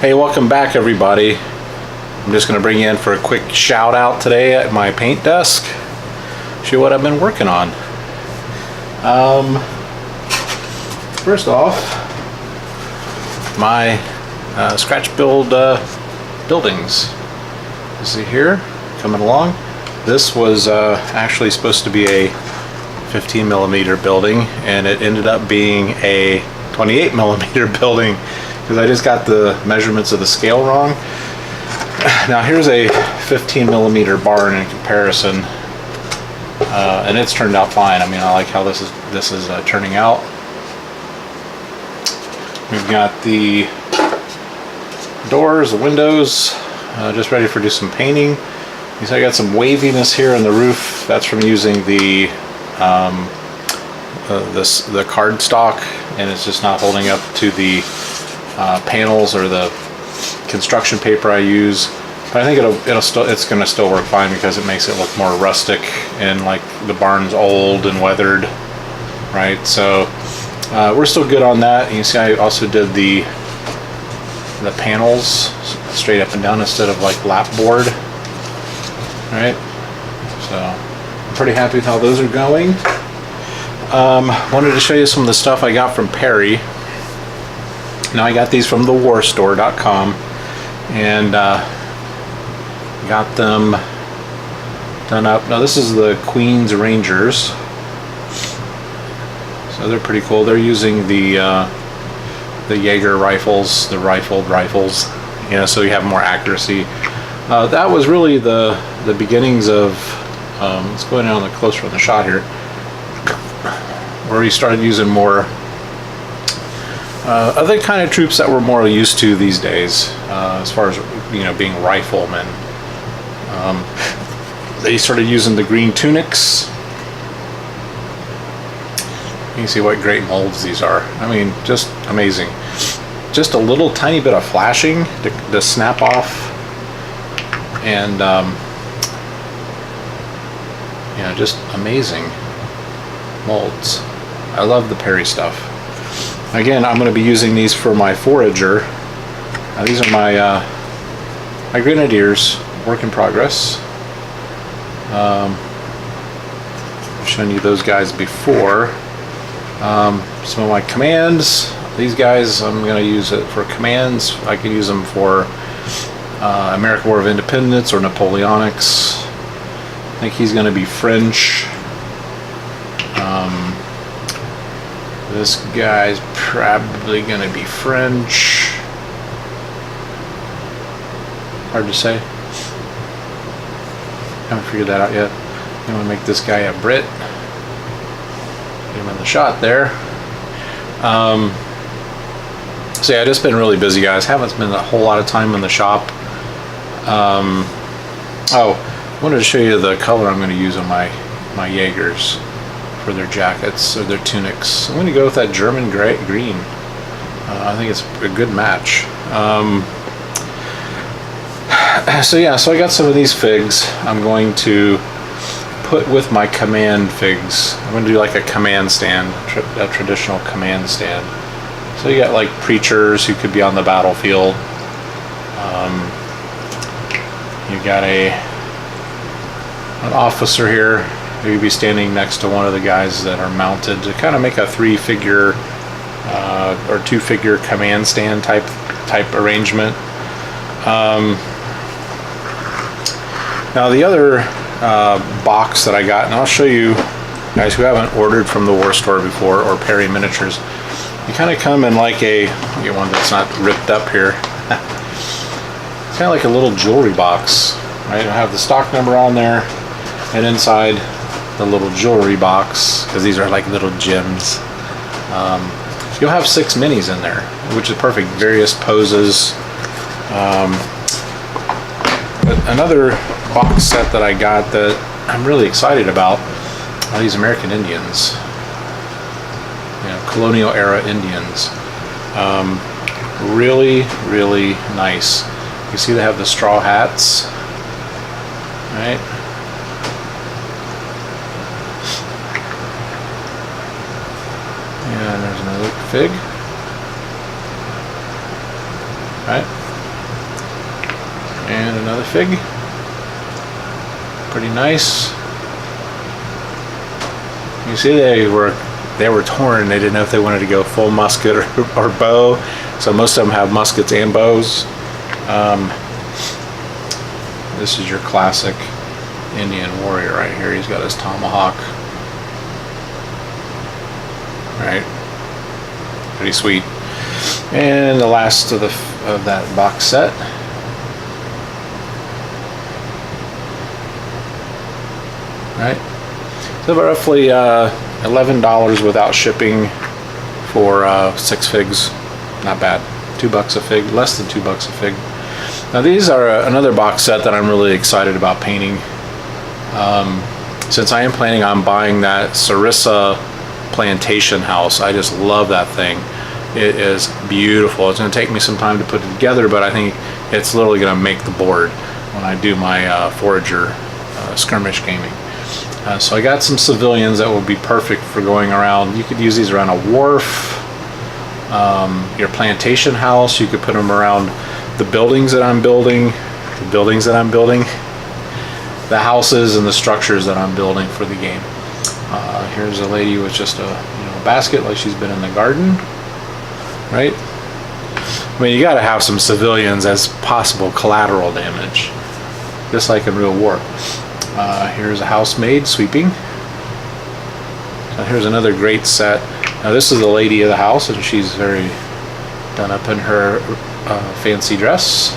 Hey, welcome back everybody. I'm just going to bring you in for a quick shout out today at my paint desk. Show you what I've been working on. First off, my scratch build buildings. You see here, coming along. This was actually supposed to be a 15 millimeter building, and it ended up being a 28 millimeter building because I just got the measurements of the scale wrong. Now here's a 15 millimeter barn in comparison, and it's turned out fine. I mean, I like how this is turning out. We've got the doors, the windows, just ready for do some painting. You see I got some waviness here on the roof. That's from using the cardstock, and it's just not holding up to the panels or the construction paper I use. But I think it's going to still work fine because it makes it look more rustic and like the barn's old and weathered, right? So we're still good on that. And you see I also did the panels straight up and down instead of like lap board, right? So I'm pretty happy with how those are going. Wanted to show you some of the stuff I got from Perry. Now I got these from thewarstore.com, and got them done up. Now this is the Queen's Rangers, so they're pretty cool. They're using the Jaeger rifles, the rifled rifles, you know, so you have more accuracy. That was really the beginnings of let's go down closer on the shot here, where we started using more other kind of troops that we're more used to these days, as far as, you know, being riflemen. They started using the green tunics. You can see what great molds these are. I mean, just amazing. Just a little tiny bit of flashing to snap off, and you know, just amazing molds. I love the Perry stuff. Again, I'm going to be using these for my forager. These are my grenadiers, work in progress. I've shown you those guys before. Some of my commands. These guys, I'm going to use it for commands. I can use them for American War of Independence or Napoleonics. I think he's going to be French. This guy's probably going to be French. Hard to say. Haven't figured that out yet. I'm going to make this guy a Brit. Get him in the shot there. So yeah, I've just been really busy, guys. Haven't spent a whole lot of time in the shop. Oh, I wanted to show you the color I'm going to use on my Jaegers for their jackets or their tunics. I'm going to go with that German green. I think it's a good match. So yeah, so I got some of these figs I'm going to put with my command figs. I'm going to do like a command stand, a traditional command stand. So you got like preachers who could be on the battlefield. You got an officer here. You'd be standing next to one of the guys that are mounted to kind of make a 3-figure or 2-figure command stand type arrangement. Now the other box that I got, and I'll show you guys who haven't ordered from the War Store before or Perry Miniatures. You kind of come in like I'll get one that's not ripped up here. It's kind of like a little jewelry box, right? I have the stock number on there, and inside the little jewelry box, because these are like little gems, you'll have 6 minis in there, which is perfect, various poses. But another box set that I got that I'm really excited about are these American Indians, you know, colonial era Indians. Really, really nice. You see they have the straw hats, right? And there's another fig. Right? fig. Pretty nice. You see they were torn. They didn't know if they wanted to go full musket or bow. So most of them have muskets and bows. This is your classic Indian warrior right here. He's got his tomahawk. Right, pretty sweet. And the last of that box set. Right, so roughly $11 without shipping for 6 figs. Not bad. $2 a fig, less than $2 a fig. Now these are another box set that I'm really excited about painting. Since I am planning on buying that Sarissa plantation house, I just love that thing. It is beautiful. It's going to take me some time to put it together, but I think it's literally going to make the board when I do my Forager skirmish gaming. So I got some civilians that will be perfect for going around. You could use these around a wharf, your plantation house. You could put them around the buildings that I'm building, the houses and the structures that I'm building for the game. Here's a lady with just a basket, like she's been in the garden, right? I mean, you got to have some civilians as possible collateral damage, just like in real war. Here's a housemaid sweeping. Here's another great set. Now this is the lady of the house, and she's very done up in her fancy dress.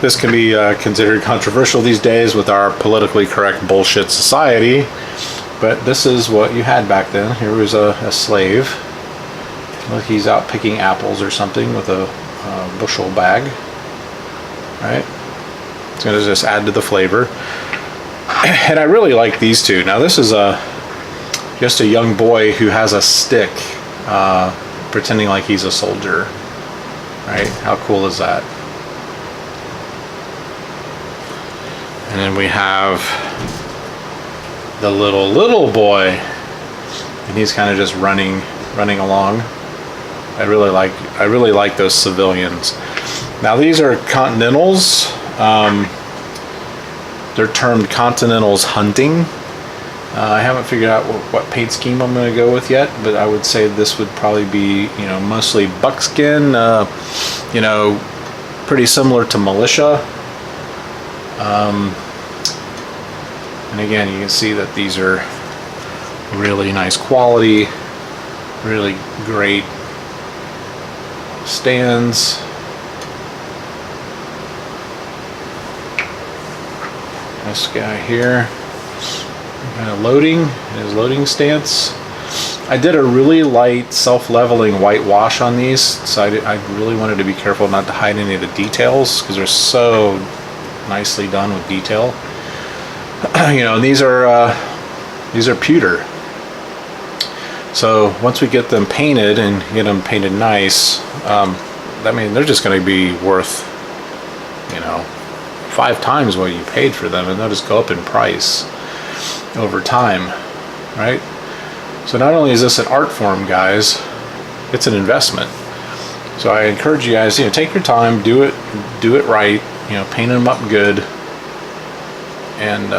This can be considered controversial these days with our politically correct bullshit society, but this is what you had back then. Here was a slave. Look, he's out picking apples or something with a bushel bag. Right? It's going to just add to the flavor. And I really like these two. Now this is just a young boy who has a stick, pretending like he's a soldier. Right? How cool is that? And then we have the little boy, and he's kind of just running along. I really like those civilians. Now these are Continentals. They're termed Continentals hunting. I haven't figured out what paint scheme I'm going to go with yet, but I would say this would probably be, mostly buckskin. Pretty similar to militia. And again, you can see that these are really nice quality, really great stands. This guy here, kind of loading, his loading stance. I did a really light self-leveling whitewash on these, so I really wanted to be careful not to hide any of the details because they're so nicely done with detail. These are pewter. So once we get them painted and get them painted nice, they're just going to be worth, 5 times what you paid for them, and they'll just go up in price over time, right? So not only is this an art form, guys, it's an investment. So I encourage you guys, take your time, do it right, paint them up good, and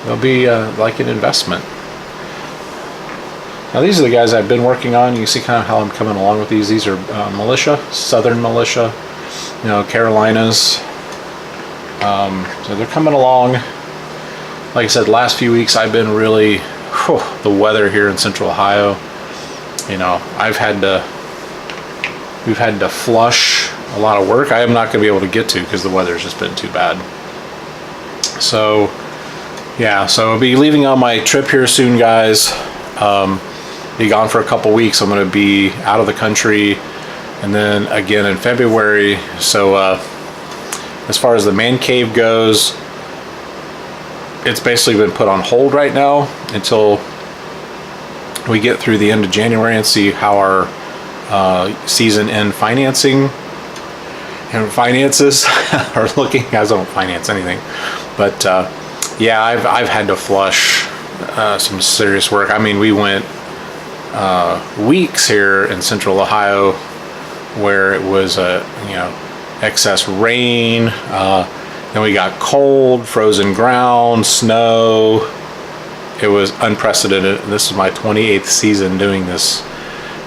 they'll be like an investment. Now these are the guys I've been working on. You can see kind of how I'm coming along with these. These are militia, Southern militia, Carolinas. So they're coming along. Like I said, last few weeks I've been really, the weather here in Central Ohio, we've had to flush a lot of work I am not going to be able to get to because the weather's just been too bad. So yeah, so I'll be leaving on my trip here soon, guys. Be gone for a couple weeks. I'm going to be out of the country, and then again in February. So as far as the man cave goes, it's basically been put on hold right now until we get through the end of January and see how our season end financing and finances are looking. Guys, I don't finance anything, but yeah, I've had to flush some serious work. I mean, we went weeks here in central Ohio where it was excess rain. Then we got cold, frozen ground, snow. It was unprecedented. This is my 28th season doing this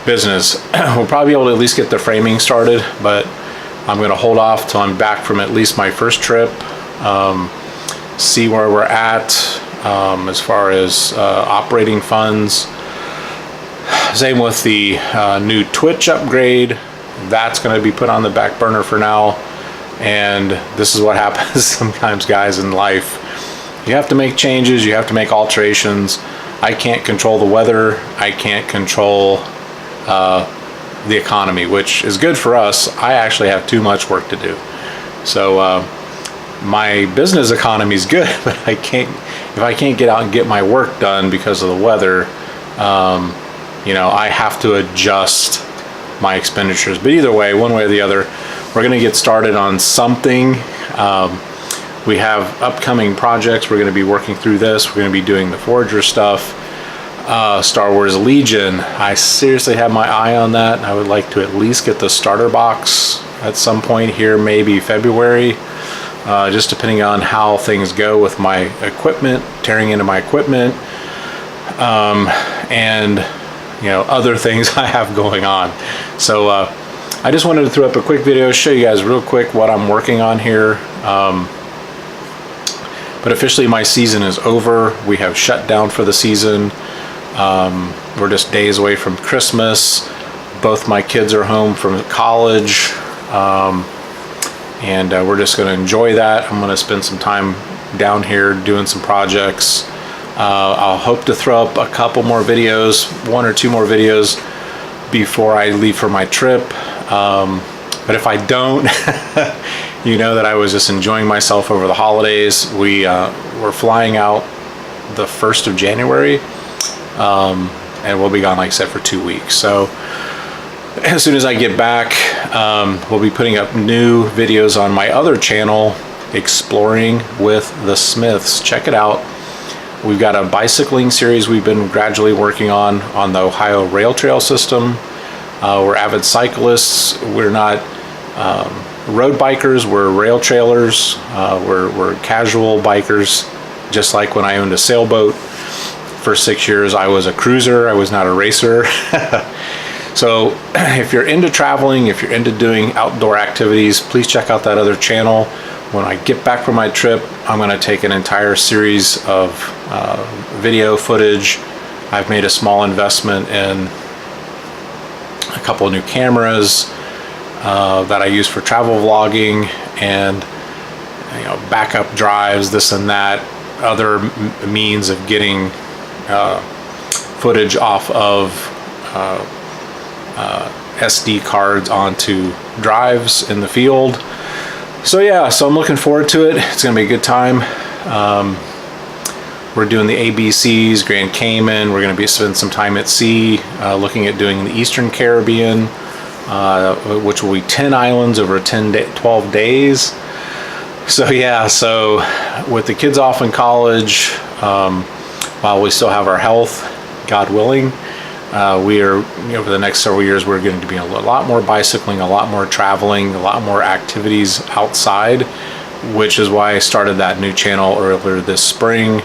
business. We'll probably be able to at least get the framing started, but I'm going to hold off till I'm back from at least my first trip, see where we're at as far as operating funds. Same with the new Twitch upgrade. That's going to be put on the back burner for now. And this is what happens sometimes, guys, in life. You have to make changes. You have to make alterations. I can't control the weather. I can't control the economy, which is good for us. I actually have too much work to do. So my business economy is good, but if I can't get out and get my work done because of the weather, I have to adjust my expenditures. But either way, one way or the other, we're going to get started on something. We have upcoming projects. We're going to be working through this. We're going to be doing the Forager stuff. Star Wars Legion, I seriously have my eye on that. I would like to at least get the starter box at some point here, maybe February, just depending on how things go with my equipment, tearing into my equipment, and other things I have going on. So I just wanted to throw up a quick video, show you guys real quick what I'm working on here. But officially my season is over. We have shut down for the season. We're just days away from Christmas. Both my kids are home from college, and we're just going to enjoy that. I'm going to spend some time down here doing some projects. I'll hope to throw up a couple more videos, 1 or 2 more videos before I leave for my trip. But if I don't, you know that I was just enjoying myself over the holidays. We're flying out the 1st of January. And we'll be gone, like I said, for 2 weeks. So as soon as I get back, we'll be putting up new videos on my other channel, Exploring with the Smiths. Check it out. We've got a bicycling series we've been gradually working on the Ohio Rail Trail system. We're avid cyclists. We're not road bikers. We're rail trailers. We're casual bikers, just like when I owned a sailboat. For 6 years, I was a cruiser. I was not a racer. So if you're into traveling, if you're into doing outdoor activities, please check out that other channel. When I get back from my trip, I'm going to take an entire series of video footage. I've made a small investment in a couple of new cameras that I use for travel vlogging, and backup drives, this and that, other means of getting footage off of SD cards onto drives in the field. So yeah, so I'm looking forward to it. It's gonna be a good time. We're doing the ABCs, Grand Cayman. We're gonna be spending some time at sea, looking at doing the Eastern Caribbean, which will be 10 islands over 12 days. So yeah, so with the kids off in college, while we still have our health, God willing, we are, over the next several years, we're going to be a lot more bicycling, a lot more traveling, a lot more activities outside, which is why I started that new channel earlier this spring.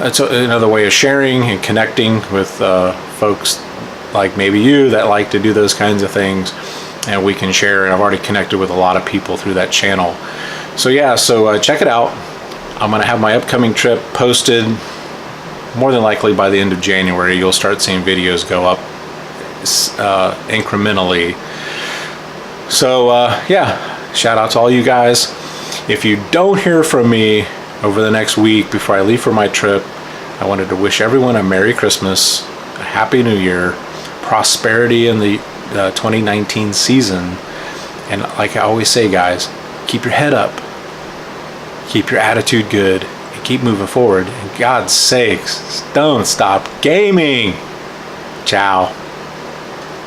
It's another way of sharing and connecting with folks like maybe you that like to do those kinds of things, and we can share. And I've already connected with a lot of people through that channel. So yeah, so check it out. I'm going to have my upcoming trip posted more than likely by the end of January. You'll start seeing videos go up incrementally. So yeah, shout out to all you guys. If you don't hear from me over the next week before I leave for my trip, I wanted to wish everyone a Merry Christmas, a Happy New Year, prosperity in the 2019 season. And like I always say, guys, keep your head up, keep your attitude good, and keep moving forward. And God's sakes, don't stop gaming. Ciao.